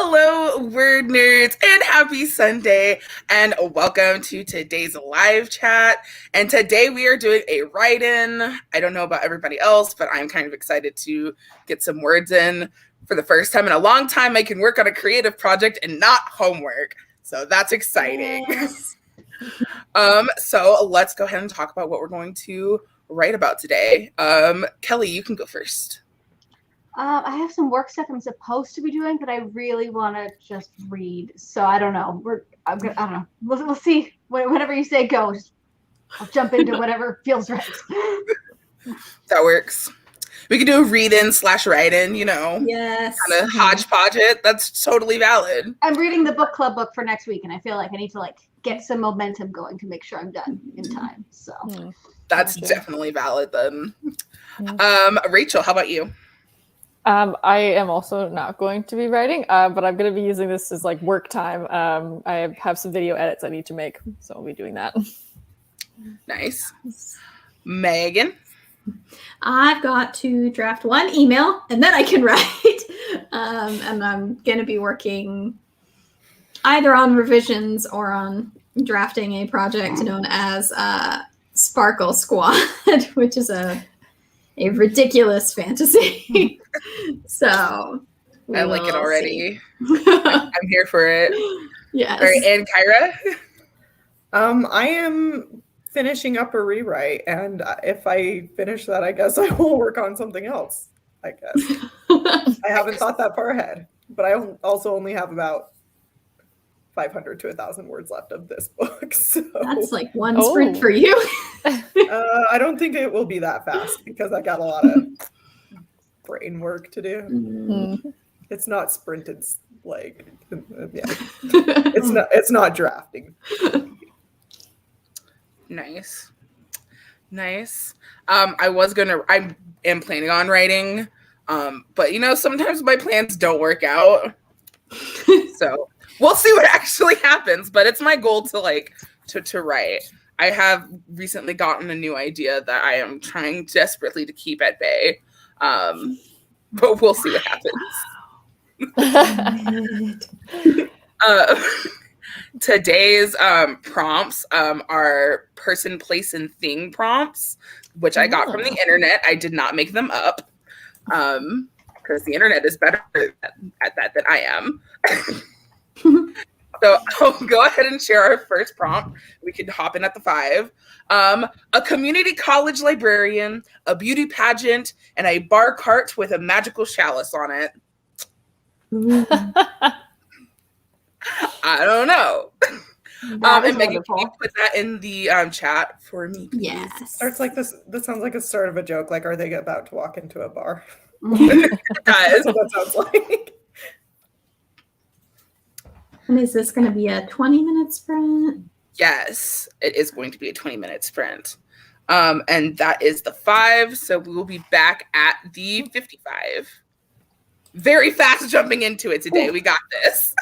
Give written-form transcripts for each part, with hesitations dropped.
Hello, word nerds, and happy Sunday, and welcome to today's live chat. And today we are doing a write-in. I don't know about everybody else, but I'm kind of excited to get some words in. For the first time in a long time, I can work on a creative project and not homework. So that's exciting. Yes. So let's go ahead and talk about what we're going to write about today. Kelly, you can go first. I have some work stuff I'm supposed to be doing, but I really want to just read. So I don't know. I don't know. We'll see. Whenever you say go, I'll jump into whatever feels right. That works. We could do a read-in / write-in, Yes. kind of hodgepodge it. That's totally valid. I'm reading the book club book for next week, and I feel like I need to get some momentum going to make sure I'm done in time. So that's definitely valid then. Rachel, how about you? I am also not going to be writing, but I'm going to be using this as work time. I have some video edits I need to make, so I'll be doing that. Nice. Megan? I've got to draft one email and then I can write. And I'm going to be working either on revisions or on drafting a project known as Sparkle Squad, which is a ridiculous fantasy. So I like it already. I'm here for it. Yes. All right, and Kyra? I am finishing up a rewrite, and if I finish that, I guess I will work on something else. I guess I haven't thought that far ahead, but I also only have about 500 to 1,000 words left of this book. So that's like one sprint for you. I don't think it will be that fast because I got a lot of brain work to do. Mm-hmm. It's not sprinted it's not drafting. Nice. I am planning on writing, but sometimes my plans don't work out. So we'll see what actually happens, but it's my goal to write. I have recently gotten a new idea that I am trying desperately to keep at bay. But we'll see what happens. Today's prompts are person, place, and thing prompts, which I got from the internet. I did not make them up because the internet is better at that than I am. So I'll go ahead and share our first prompt. We could hop in at the 5. A community college librarian, a beauty pageant, and a bar cart with a magical chalice on it. I don't know. And Megan, can you put that in the chat for me, please? Yes. Starts like this. This sounds like a start of a joke. Like, are they about to walk into a bar? It does. That's what that sounds like. And is this going to be a 20-minute sprint? Yes, it is going to be a 20-minute sprint. And that is the 5. So we will be back at the 55. Very fast jumping into it today. We got this.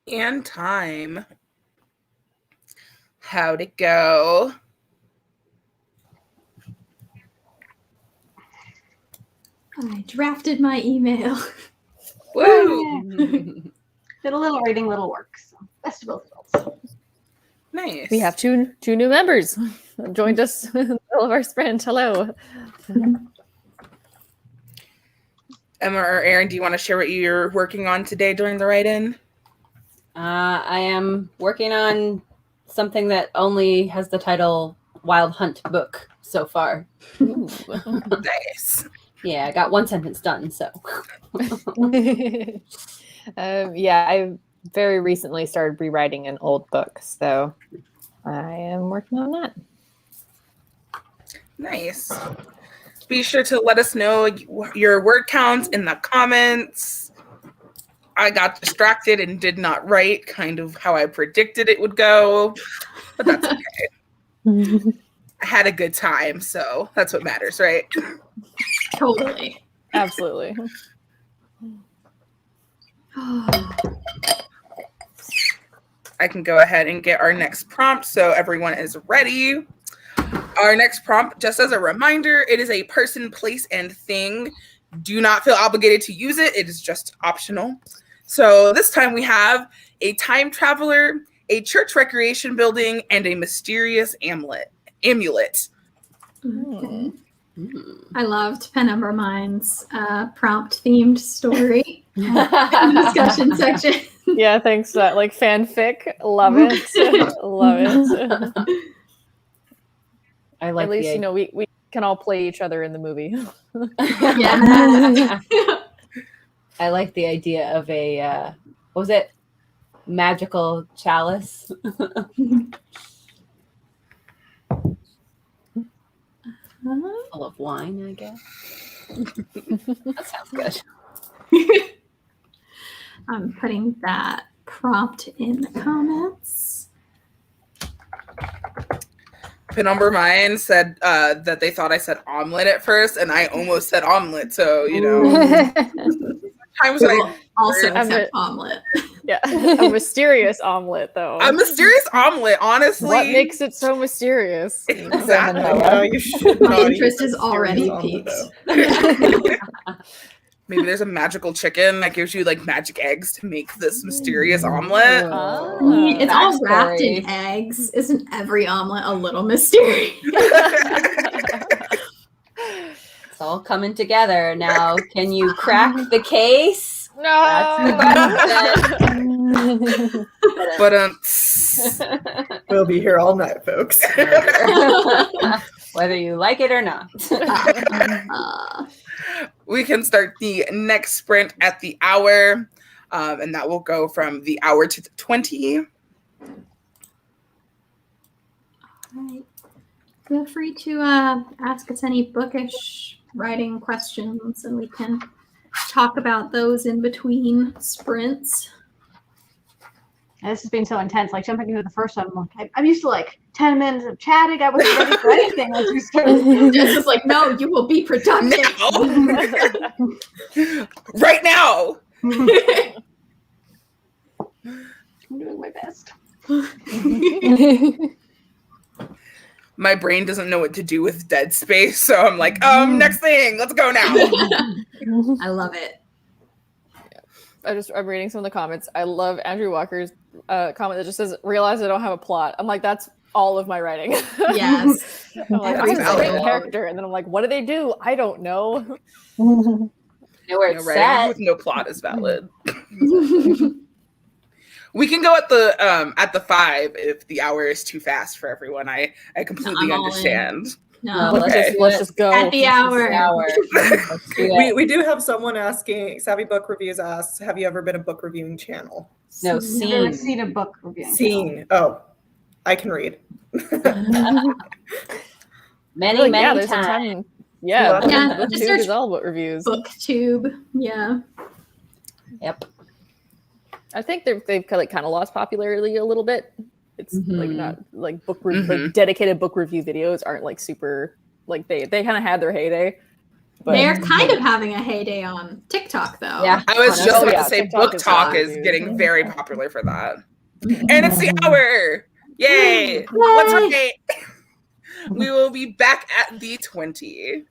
And time. How'd it go? I drafted my email. Woo! Did a little reading, little work. So best of both worlds. Nice. We have two new members joined us in the middle of our sprint. Hello. Emma or Aaron, do you want to share what you're working on today during the write-in? I am working on something that only has the title Wild Hunt Book so far. Nice. Yeah, I got one sentence done, so. Yeah, I very recently started rewriting an old book, so I am working on that. Nice. Be sure to let us know your word counts in the comments. I got distracted and did not write kind of how I predicted it would go, but that's okay. I had a good time, so that's what matters, right? Totally. Absolutely. I can go ahead and get our next prompt so everyone is ready. Our next prompt, just as a reminder, it is a person, place, and thing. Do not feel obligated to use it. It is just optional. So this time we have a time traveler, a church recreation building, and a mysterious amulet. Okay. I loved Penumbra Mind's prompt-themed story discussion section. Yeah, thanks for that. Like fanfic. Love it. Love it. I like At least, the you know, we can all play each other in the movie. Yeah. I like the idea of a what was it? Magical chalice. Full of wine, I guess. That sounds good. I'm putting that prompt in the comments. Penumbra Mine said that they thought I said omelet at first, and I almost said omelet. So, you know, times I Also heard- accept omelet. Yeah, a mysterious omelet, though. a mysterious omelet, honestly. What makes it so mysterious? Exactly. You should My not interest eat is already mysterious omelet, peaked. though. Maybe there's a magical chicken that gives you like magic eggs to make this mysterious omelet. Ah. It's all wrapped in Backstory. eggs. Isn't every omelet a little mysterious? It's all coming together. Now, can you crack the case? No. But We'll be here all night, folks. Whether you like it or not. we can start the next sprint at the hour, and that will go from the hour to the 20. Right. Feel free to ask us any bookish writing questions, and we can talk about those in between sprints. This has been so intense. Like jumping into the first one, I'm used to like 10 minutes of chatting. I wasn't ready for anything as we started. Jess is like, no, you will be productive. Now! Right now! I'm doing my best. My brain doesn't know what to do with dead space, so I'm like, next thing, let's go now. I love it. I'm reading some of the comments. I love Andrew Walker's comment that just says, "Realize I don't have a plot." I'm like, that's all of my writing. Yes. I'm like, Every I'm just writing a single character, and then I'm like, what do they do? I don't know. Know where You know, it's writing set. with no plot is valid. We can go at the 5 if the hour is too fast for everyone. I completely I'm all in. understand. No, Okay. Let's just go. at the hour. Let's do it. We do have someone asking, Savvy Book Reviews asks, have you ever been a book reviewing channel? No, I've never scene. seen a book reviewing. Seen. Oh, I can read. Many, Like, many there's a times. ton. Yeah, Yeah, BookTube just search is all about reviews. BookTube. Yeah. Yep. I think they've kind of lost popularity a little bit. It's like Mhm. not like Mhm. like dedicated book review videos aren't like super like they kind of had their heyday, But They're kind of having a heyday on TikTok, though. Yeah. I was Oh, just no, about yeah, to say TikTok book is talk wild, is dude. getting very popular for that. And it's the hour. Yay. Yay. What's right? We will be back at the 20.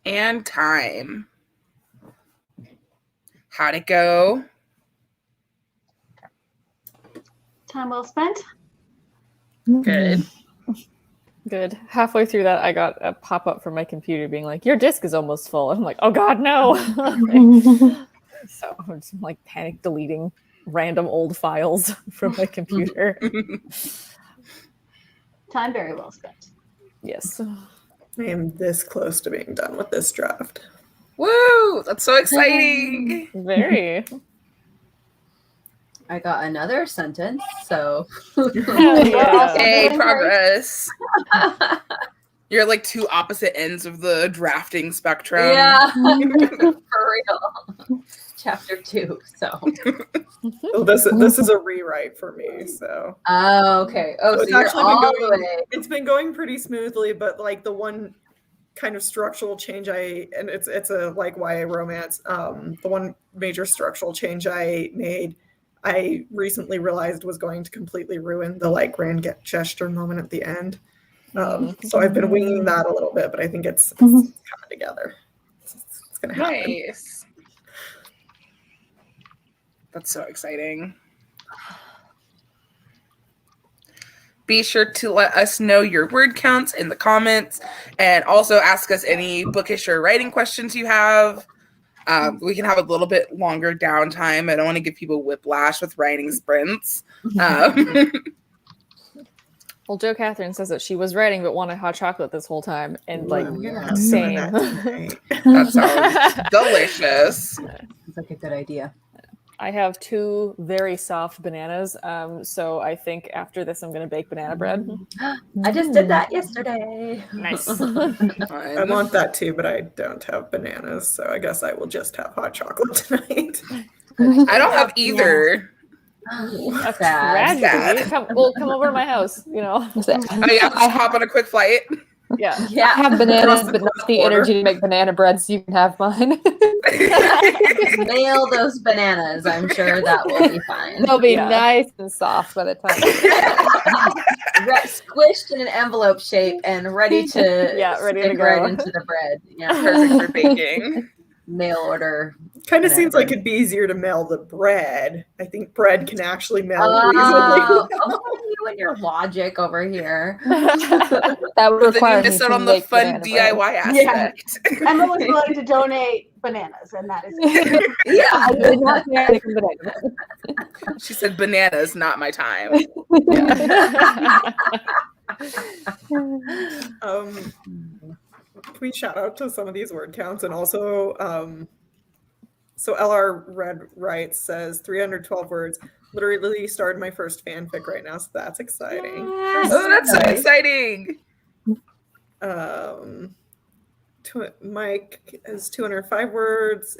And time. How'd it go? Time well spent. Good. Good. Halfway through that, I got a pop-up from my computer being like, your disk is almost full. And I'm like, oh god, no. So I'm just like panic deleting random old files from my computer. Time very well spent. Yes. I am this close to being done with this draft. Woo! That's so exciting. Very. I got another sentence, so Yeah. Yay, progress. You're like two opposite ends of the drafting spectrum. yeah, for real. Chapter 2. So. So this is a rewrite for me. So. Oh, okay. Oh, So so it's you're actually been all going- the way. It's been going pretty smoothly, but like the one kind of structural change and it's a like YA romance. The one major structural change I made, I recently realized was going to completely ruin the like grand gesture moment at the end. So I've been winging that a little bit, but I think it's coming together. It's gonna happen. Nice. That's so exciting. Be sure to let us know your word counts in the comments and also ask us any bookish or writing questions you have. We can have a little bit longer downtime. I don't want to give people whiplash with writing sprints. Well, Jo Catherine says that she was writing but wanted hot chocolate this whole time. And like, I'm gonna have same. some of that tonight. That sounds delicious. It's like a good idea. I have 2 very soft bananas. So I think after this, I'm going to bake banana bread. I just did that yesterday. Nice. I want that too, but I don't have bananas, so I guess I will just have hot chocolate tonight. I don't have either. That's Sad. tragedy. Come over to my house, you know. Oh, yeah, just hop on a quick flight. Yeah. I Yeah. have bananas, Across the but not the border. energy to make banana bread, so you can have mine. Mail those bananas. I'm sure that will be fine. They'll be Yeah. nice and soft by the time. Squished in an envelope shape and ready to ready to stick go. right into the bread. Yeah. Perfect for baking. Mail order. Kind of Banana seems like bread. it'd be easier to mail the bread. I think bread can actually mail Oh, reasonably. you and your logic over here. That would But then you require me miss out to on the make fun banana bread. DIY aspect. Emma was willing to donate bananas, and that is it. Yeah. I did not make banana bread. She said, bananas, not my time. Can we shout out to some of these word counts and also so LR Red writes says 312 words. Literally started my first fanfic right now, so that's exciting. Oh, that's so exciting. Mike has 205 words.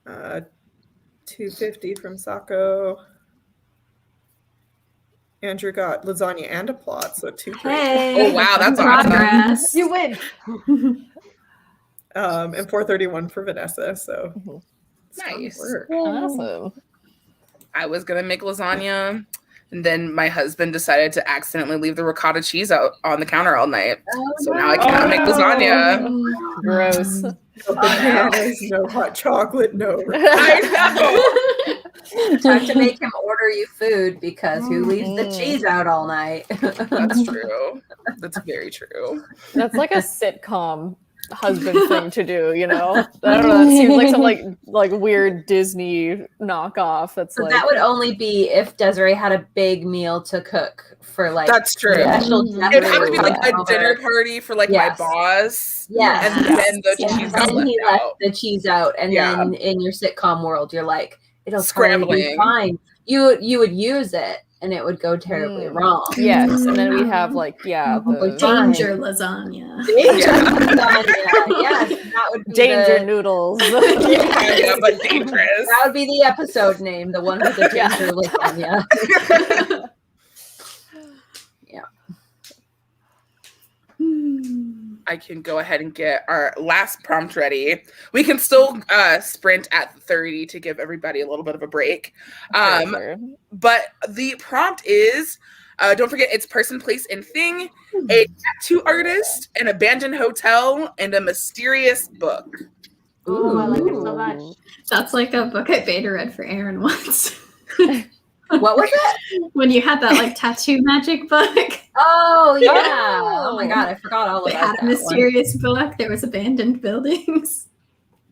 250 from Sako. Andrew got lasagna and a plot, so 2 great. Hey. Oh, wow, that's awesome. progress. You win. And 431 for Vanessa, so strong Nice. work. Awesome. I was going to make lasagna, and then my husband decided to accidentally leave the ricotta cheese out on the counter all night. So now I cannot make lasagna. Gross. No bananas, no hot chocolate, no. I know. Time to make him order you food because who leaves the cheese out all night? That's true. That's very true. That's like a sitcom husband thing to do, you know? I don't know. It seems like some like weird Disney knockoff. That's So like that would only be if Desiree had a big meal to cook for like That's true. special Yeah. It'd have to be like a over. dinner party for like Yes. my boss. Yes. And then the Yes. cheese is And left he left out. the cheese out, and Yeah. then in your sitcom world, you're like, it'll probably be Scrambling. fine. You would use it, and it would go terribly wrong. yes, and then we have like the Danger lasagna. Danger Yeah. lasagna. Yes, that would be danger the, noodles. Yeah, but dangerous. that would be the episode name, the one with the danger lasagna. I can go ahead and get our last prompt ready. We can still sprint at 30 to give everybody a little bit of a break. But the prompt is Don't forget, it's person, place, and thing, a tattoo artist, an abandoned hotel, and a mysterious book. Oh, I like it so much. That's like a book I beta read for Aaron once. What was it? When you had that like tattoo magic book. Oh yeah! Oh my god, I forgot all They about had that a mysterious book. There was abandoned buildings.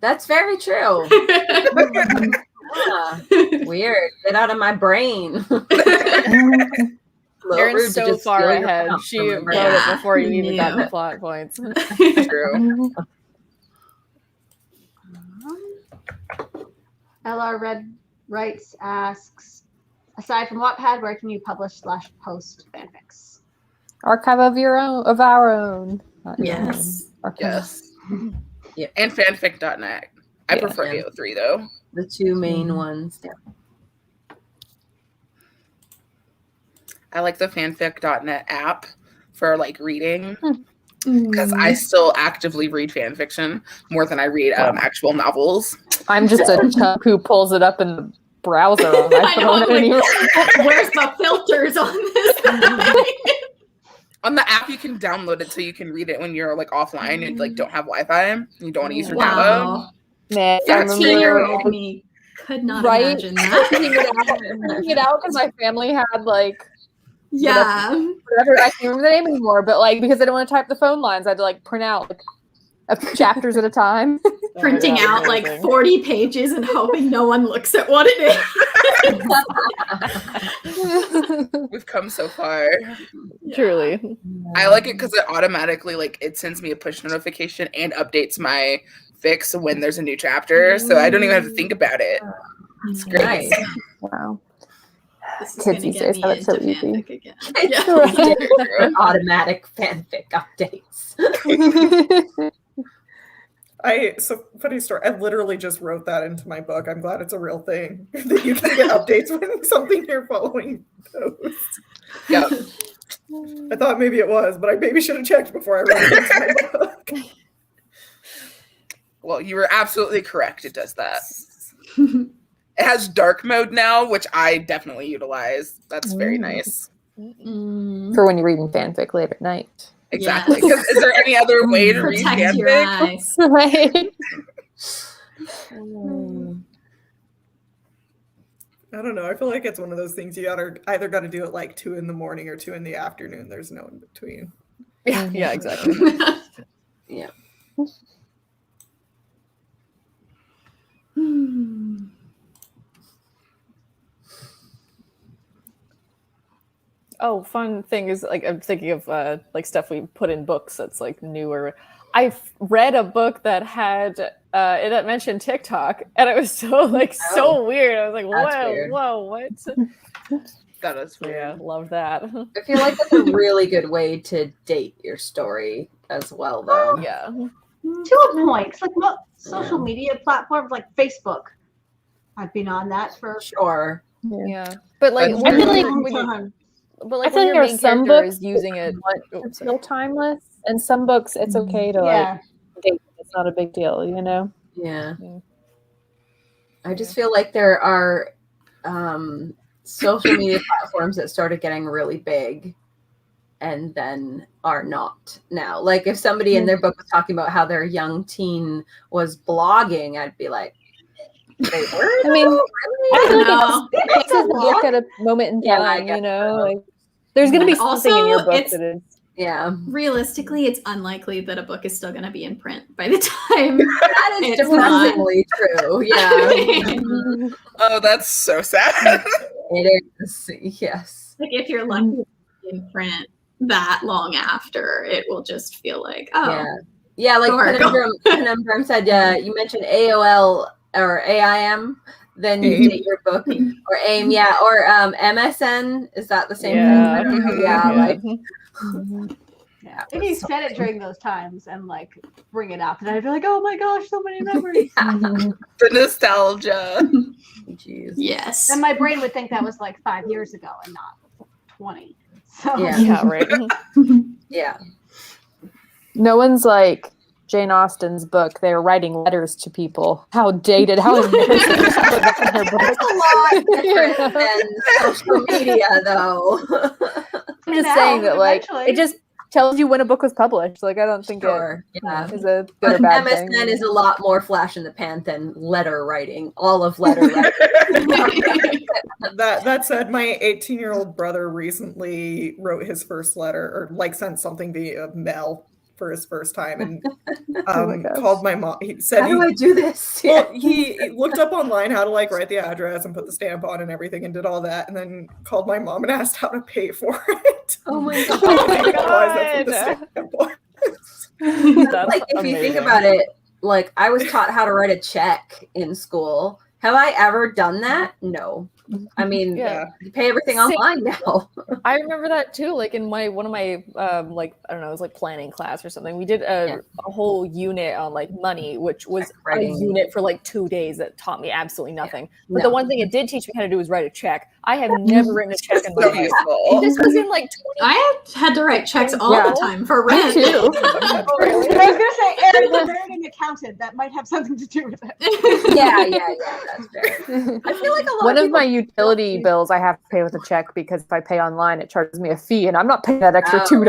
That's very true. Yeah. Weird. Get out of my brain. Erin's so far ahead. She wrote it before you even got the plot points. True. LR Red Writes asks, aside from Wattpad, where can you publish / post fanfics? Archive of our own. Not your Yes. own. Archive. Yes. Yeah. And fanfic.net. I Yeah. prefer AO3 though. The two main ones. Yeah. I like the fanfic.net app for like reading Mm. because I still actively read fan fiction more than I read actual novels. I'm just a chump who pulls it up in the browser on my I know, phone. I'm anyway. Where's the filters on this? On the app, you can download it so you can read it when you're like offline and like don't have Wi-Fi and you don't want to use your data. Wow. Man, I 13-year-old remember me could not Right? imagine that. figuring it out because my family had like Yeah. whatever, I can't remember the name anymore, but like because I didn't want to type the phone lines, I had to like print out like a few chapters at a time. Printing Oh, out like amazing. 40 pages and hoping no one looks at what it is. We've come so far. Truly. I like it because it automatically like it sends me a push notification and updates my fix when there's a new chapter, so I don't even have to think about it. It's great. Nice. Wow. This is Kids gonna these get days me have it so into easy. fanfic again. Yeah. Automatic fanfic updates. So funny story. I literally just wrote that into my book. I'm glad it's a real thing that you can get updates when something you're following posts. Yep. I thought maybe it was, but I maybe should have checked before I wrote it into my book. Well, you were absolutely correct. It does that. It has dark mode now, which I definitely utilize. That's very nice. For when you're reading fanfic late at night. Exactly. Because is there any other way to read Protect your fanfic? eyes. Right. I don't know. I feel like it's one of those things you either got to do it like 2 a.m. or 2 p.m. There's no in between. Yeah, exactly. Yeah. Oh, fun thing is like I'm thinking of like stuff we put in books that's like newer. I read a book that had it mentioned TikTok, and it was so so weird. I was like, That's whoa, weird. whoa, what? That is Yeah, love that. I feel like that's a really good way to date your story as well, though. Yeah, To a point. It's like social media platforms like Facebook. I've been on that for Sure. yeah. But like, That's when true. you're- I feel when you- but I like feel when like your there are main some character books is using it. It's still timeless, and some books it's okay to yeah. like date. It's not a big deal, you know. Yeah. Yeah. I just feel like there are social media platforms that started getting really big and then are not now. Like if somebody in their book was talking about how their young teen was blogging, I'd be like, they were? I mean, I feel like know. it takes a book at a moment in Yeah, I time, guess you know. so. Like, there's gonna be And something in also, your book it's- that is. Yeah. Realistically, it's unlikely that a book is still going to be in print by the time. That is It's not. depressingly true. Yeah. Oh, that's so sad. It is. Yes. Like if you're lucky to be in print that long after, it will just feel like, oh, Yeah. Yeah, like Sure. Conundrum said, you mentioned AOL or AIM, then you date your book, or AIM, yeah, or MSN. Is that the same Yeah. thing? Mhm. Yeah, Yeah. like Yeah. If you said it during those times and like bring it up, and I'd be like, oh my gosh, so many memories. The nostalgia. jeez. yes. And my brain would think that was like 5 years ago and not 20. So Yeah. Yeah, right. Yeah. No one's like Jane Austen's book. They were writing letters to people. How dated? How embarrassing! to put that in their book. It's a lot different than social media, though. I'm just Now, saying that, like, eventually. it just tells you when a book was published. Like, I don't think Sure, it yeah. is a good But or bad MSN thing. is a lot more flash in the pan than letter writing. All of letter writing. That said, my 18-year-old brother recently wrote his first letter, or like sent something via mail for his first time, and Oh my gosh. called my mom. He said How do I do this? well, he looked up online how to like write the address and put the stamp on and everything, and did all that, and then called my mom and asked how to pay for it. Oh my god. Oh my Realized that's what the god. stamp was. That's Like if you think amazing. about it, like I was taught how to write a check in school. Have I ever done that? No. I mean, Yeah. you pay everything Same. online now. I remember that too. Like in one of my like I don't know, it was like planning class or something. We did a whole unit on like money, which was a unit for like 2 days that taught me absolutely nothing. But the one thing it did teach me how to do was write a check. I have never written a check in my So life. useful. This was in like 20. I had to write checks all Yeah. the time for Me rent. too. I was gonna say, Aaron, you married an accountant. That might have something to do with it. Yeah, that's fair. I feel like a lot One of of my people utility bills I have to pay with a check, because if I pay online, it charges me a fee, and I'm not paying that extra $2.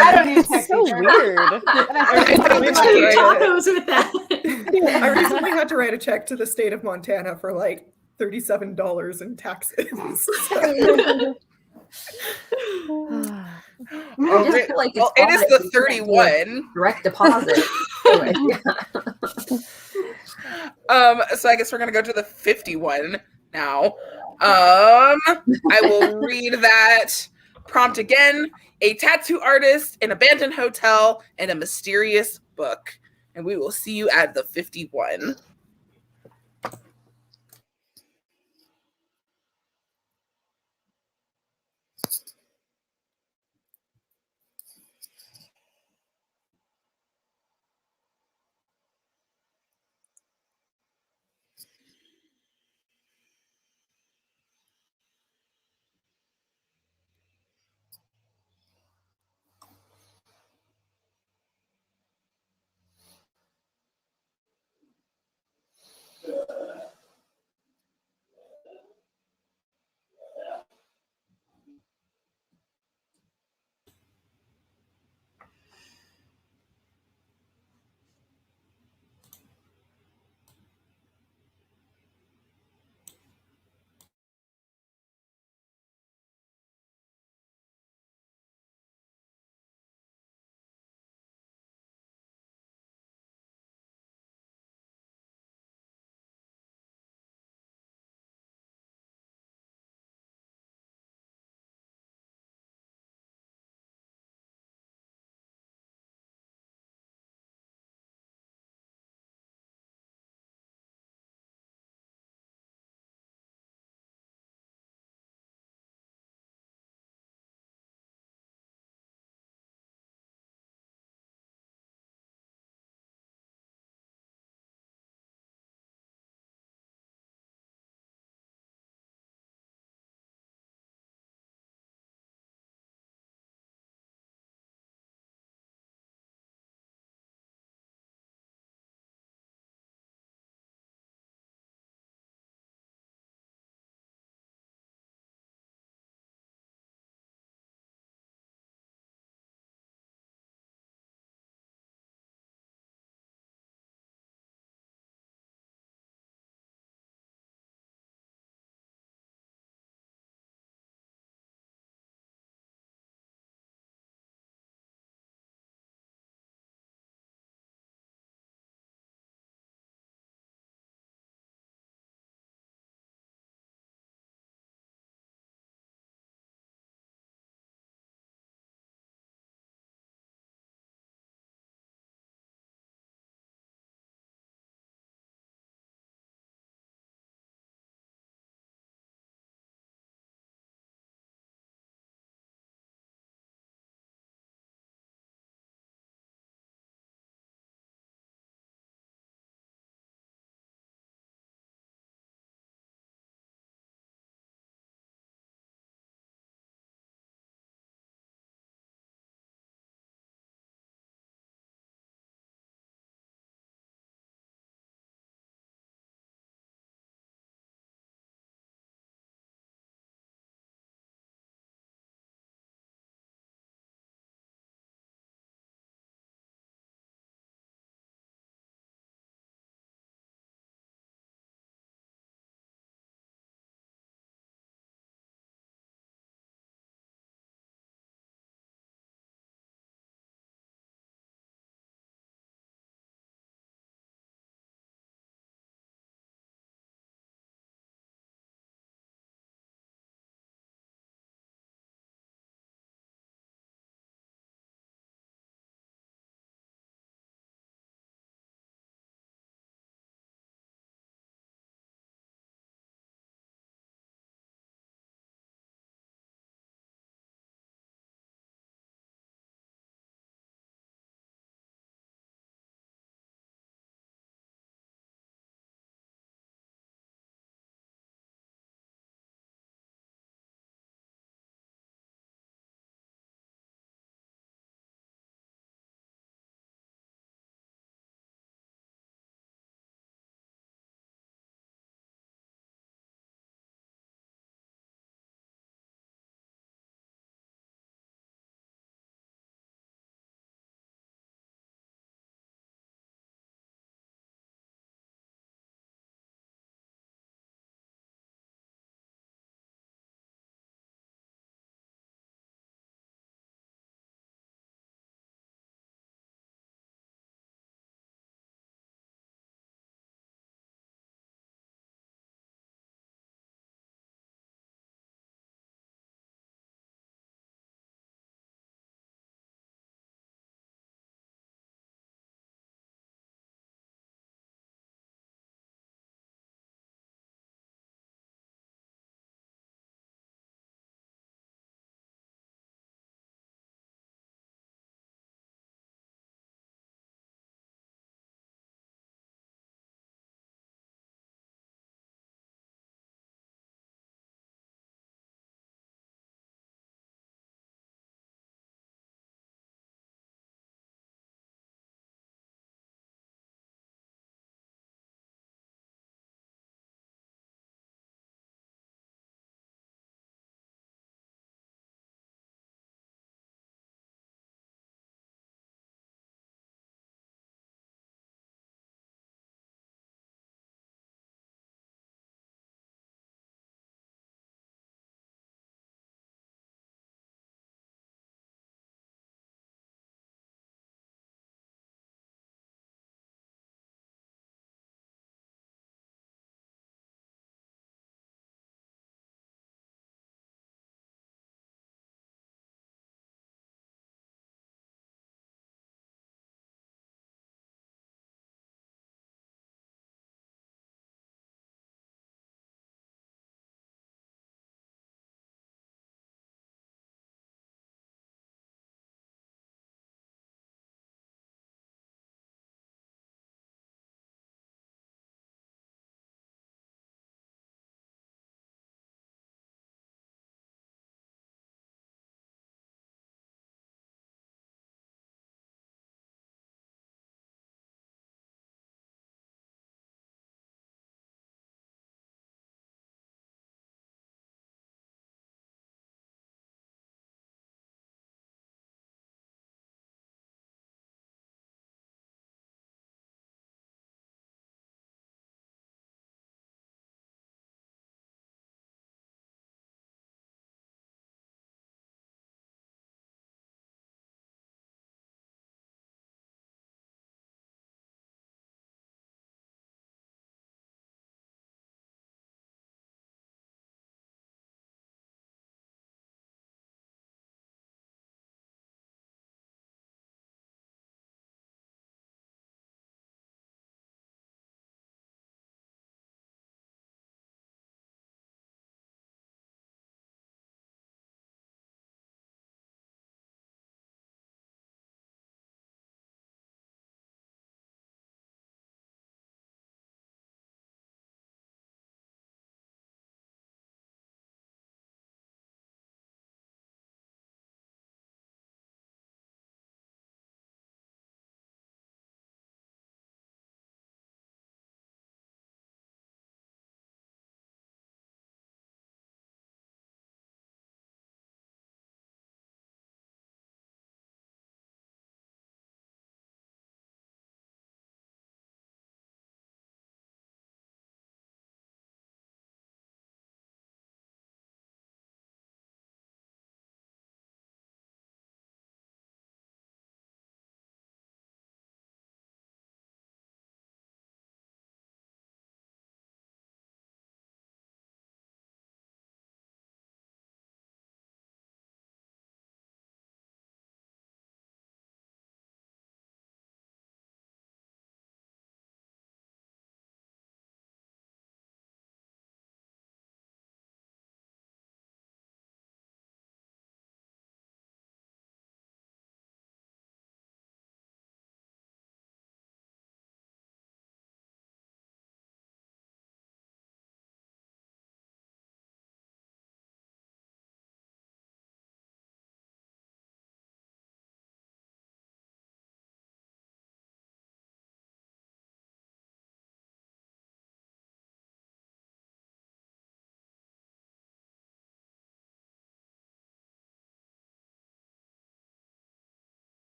I don't use checks So either. weird. Tacos with that. I recently had to write a check to the state of Montana for like $37 in taxes. I just feel like it's It is odd the that you can't do a 31. direct deposit. Anyway, So I guess we're gonna go to the 51 now. I will read that prompt again. A tattoo artist, an abandoned hotel, and a mysterious book. And we will see you at the 51.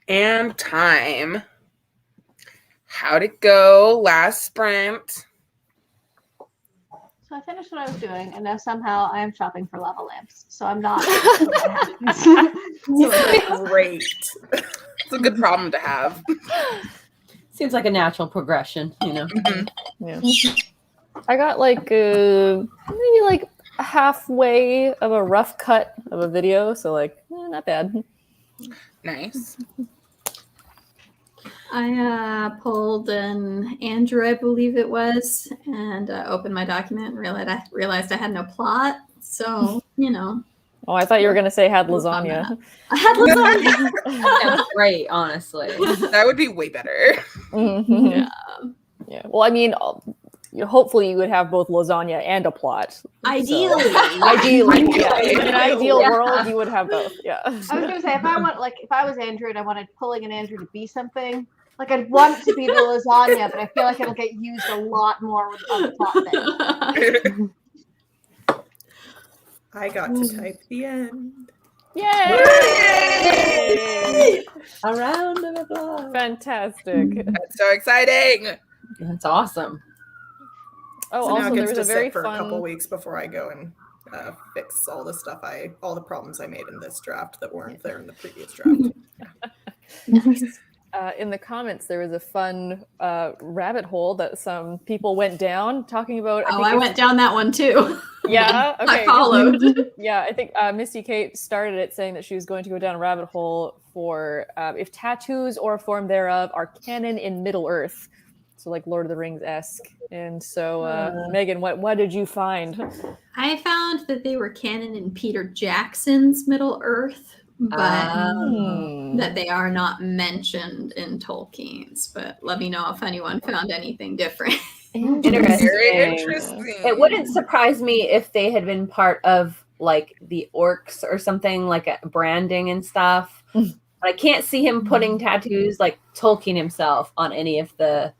And time. How'd it go last sprint? So I finished what I was doing, and now somehow I am shopping for lava lamps. So I'm not. Great. It's a good problem to have. Seems like a natural progression, you know. Mm-hmm. Yeah. I got like maybe like halfway of a rough cut of a video, so like not bad. Nice. I pulled an Andrew, I believe it was, and opened my document and realized I had no plot. So, you know. Oh, I thought you were gonna say had lasagna. I had lasagna. That's great, honestly. That would be way better. Mm-hmm. Yeah. Yeah. Well, I mean, hopefully you would have both lasagna and a plot. Ideally. Ideally, yeah. In an ideal Yeah. world, you would have both. Yeah. I was gonna say if I was Andrew and I wanted pulling an Andrew to be something, like I'd want it to be the lasagna, but I feel like it'll get used a lot more with other plot things. I got to type the end. Yay! A round of applause. Fantastic. That's so exciting. That's awesome. Oh, So now also it there gets was to a very sit for a couple fun. weeks before I go and fix all the problems I made in this draft that weren't there in the previous draft. In the comments, there was a fun rabbit hole that some people went down talking about. I went down that one too. Yeah. Okay. I followed. Yeah, I think Misty Kate started it saying that she was going to go down a rabbit hole for if tattoos or a form thereof are canon in Middle Earth, so like Lord of the Rings-esque. And so, Megan, what did you find? I found that they were canon in Peter Jackson's Middle Earth, but that they are not mentioned in Tolkien's. But let me know if anyone found anything different. Interesting. Very interesting. It wouldn't surprise me if they had been part of like the orcs or something, like a branding and stuff. But I can't see him putting tattoos like Tolkien himself on any of the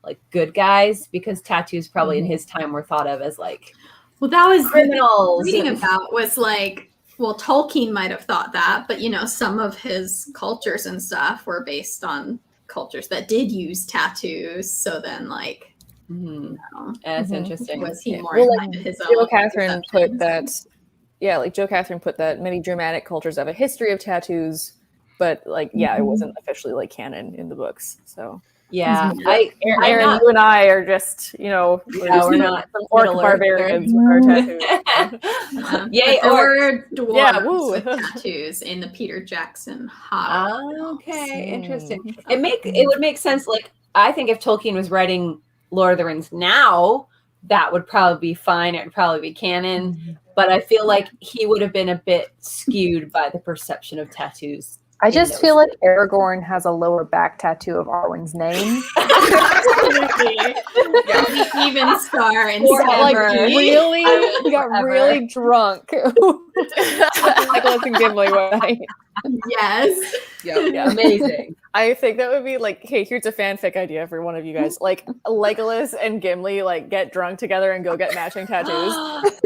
like good guys, because tattoos probably in his time were thought of as like, Well, that was criminals. reading about was like, well, Tolkien might have thought that, but you know, some of his cultures and stuff were based on cultures that did use tattoos. So then, like, you know, That's interesting. was he more Well, inclined to his own? Joe Catherine put perceptions? that. Yeah, like Joe Catherine put that many Germanic cultures have a history of tattoos, but like, yeah, it wasn't officially like canon in the books. So Yeah. Aaron, you and I are just, you know, we're not some orc Middle barbarians with our tattoos. Yay, There orcs. were dwarves Yeah, woo. with tattoos in the Peter Jackson Hobbit. Okay, interesting. It would make sense. Like, I think if Tolkien was writing Lord of the Rings now, that would probably be fine. It would probably be canon. But I feel like he would have been a bit skewed by the perception of tattoos. I just feel like Aragorn has a lower back tattoo of Arwen's name. The even star and Like Forever. really, he got Forever. really drunk. Nicholas and Gimli one night. Yes. Yeah. Amazing. I think that would be like, hey, here's a fanfic idea for one of you guys. Like Legolas and Gimli like get drunk together and go get matching tattoos.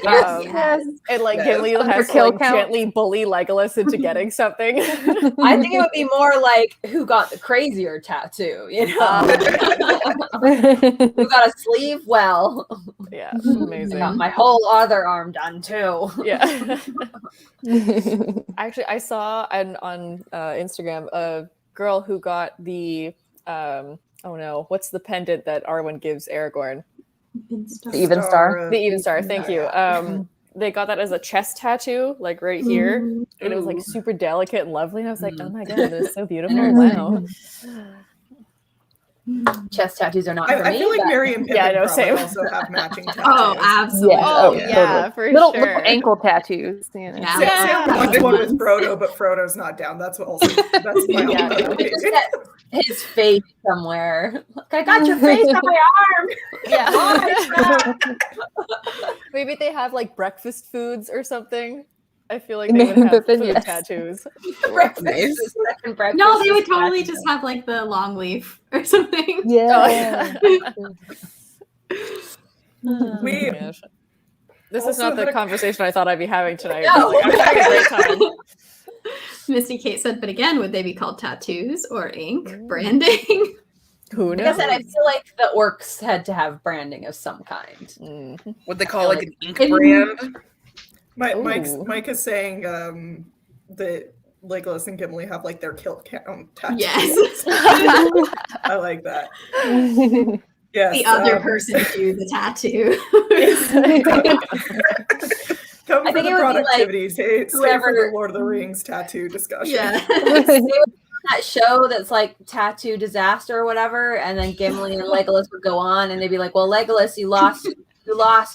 Yes. And like Yes. Gimli has to kill like, count. gently bully Legolas into getting something. I think it would be more like who got the crazier tattoo, you know? Who got a sleeve? Well, Yeah, I amazing. got my whole other arm done too. Yeah. Actually, I saw on Instagram a girl who got the oh no, what's the pendant that Arwen gives Aragorn? The even star. The Even Star. Thank you. They got that as a chest tattoo, like right here, and it was like super delicate and lovely. And I was like, oh my god, that is so beautiful! Wow. Chest tattoos are not for I me. feel like but- Mary and Pippin Yeah, I know, probably same. also have matching tattoos. Oh, absolutely. Yeah. Oh Yeah. yeah, for little sure. ankle tattoos. You know. Yeah. Sam wants one with Frodo, but Frodo's not down. That's also that's my Yeah. own opinion. His face somewhere. Look, I got your face on my arm. Yeah. Maybe they have like breakfast foods or something. I feel like they would have Pippin, food yes. tattoos. Breakfast Nice. is second breakfast. No, they would is totally second. just have like the long leaf or something. Yeah. We- Gosh. This is Also not the had a- conversation I thought I'd be having tonight. No. Like, I'm having a great time. Misty Kate said, but again, would they be called tattoos or ink, branding? Who Like I knows? said, I feel like the orcs had to have branding of some kind. Mhm. What they call like an ink It- brand. Ooh. Mike is saying that Legolas and Gimli have like their kill count tattoos. Yes. I like that. Yes. The other person do the tattoo. Come I for think the it would be, like, productivity. Stay for whoever- the Lord of the Rings tattoo discussion. Yeah. That show that's like Tattoo Disaster or whatever, and then Gimli and Legolas would go on, and they'd be like, "Well, Legolas, you lost,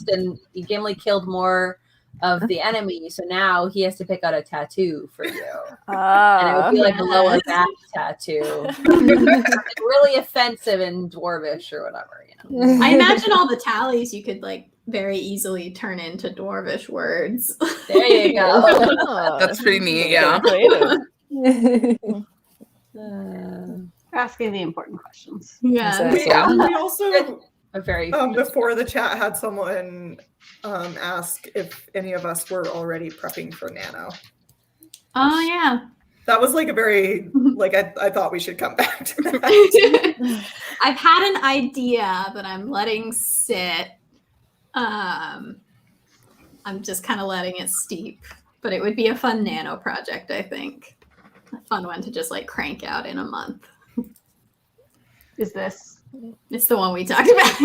and Gimli killed more of the enemy, so now he has to pick out a tattoo for you." And it would be like a lower back tattoo, really offensive and dwarvish or whatever. I imagine all the tallies you could like very easily turn into dwarvish words. There you go. Oh, That's pretty neat, yeah. creative. Asking the important questions. Yeah. Exactly. We also A very before the chat had someone ask if any of us were already prepping for Nano. Oh yeah. That was like a very like I thought we should come back to that. I've had an idea that I'm letting sit. I'm just kind of letting it steep, but it would be a fun nano project, I think. A fun one to just like crank out in a month. Is this It's the one we talked about.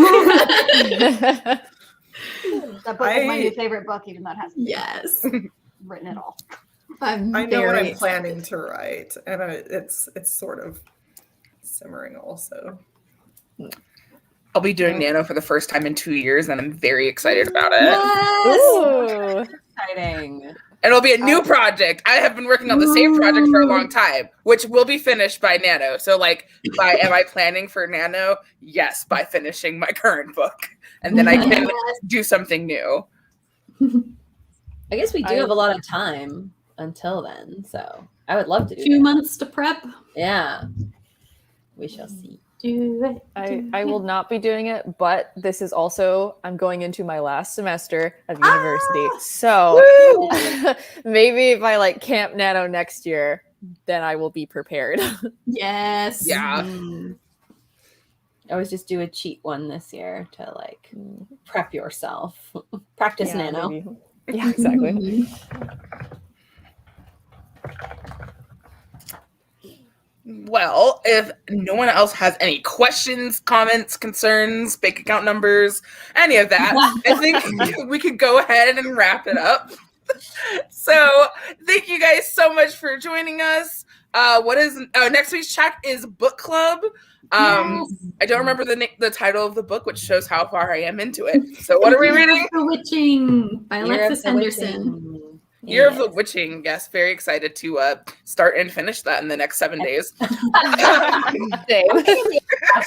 that book is my I- new favorite book, even though it hasn't Yes. written at all. I know what very I'm planning to write, and it's sort of simmering also. I'll be doing Nano for the first time in 2 years, and I'm very excited about it. Yes. Ooh. exciting. And it'll be a new project. I have been working on the same project for a long time, which will be finished by Nano. So, like, am I planning for Nano? Yes, by finishing my current book, and then I can do something new. I guess we do have a lot of time until then, so I would love to do 2 that. months to prep. Yeah, we shall see. Do it. I will not be doing it, but this is also, I'm going into my last semester of university. So maybe if I like Camp Nano next year, then I will be prepared. Yes. Yeah. I always just do a cheat one this year to like prep yourself. Practice Yeah, nano. maybe. Yeah, exactly. Well, if no one else has any questions, comments, concerns, bank account numbers, any of that, I think we could go ahead and wrap it up. So, thank you guys so much for joining us. What is next week's chat is book club. I don't remember the title of the book, which shows how far I am into it. So, what are we reading? The Witching by Year of Alexis the Henderson. Witching. Year of the Witching. Yes, very excited to start and finish that in the next 7 days. Fast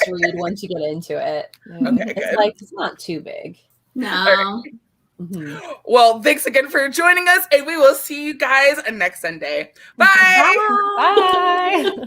read once you get into it. Okay, It's good. like it's not too big. No. Mhm. Well, thanks again for joining us, and we will see you guys next Sunday. Bye. Bye.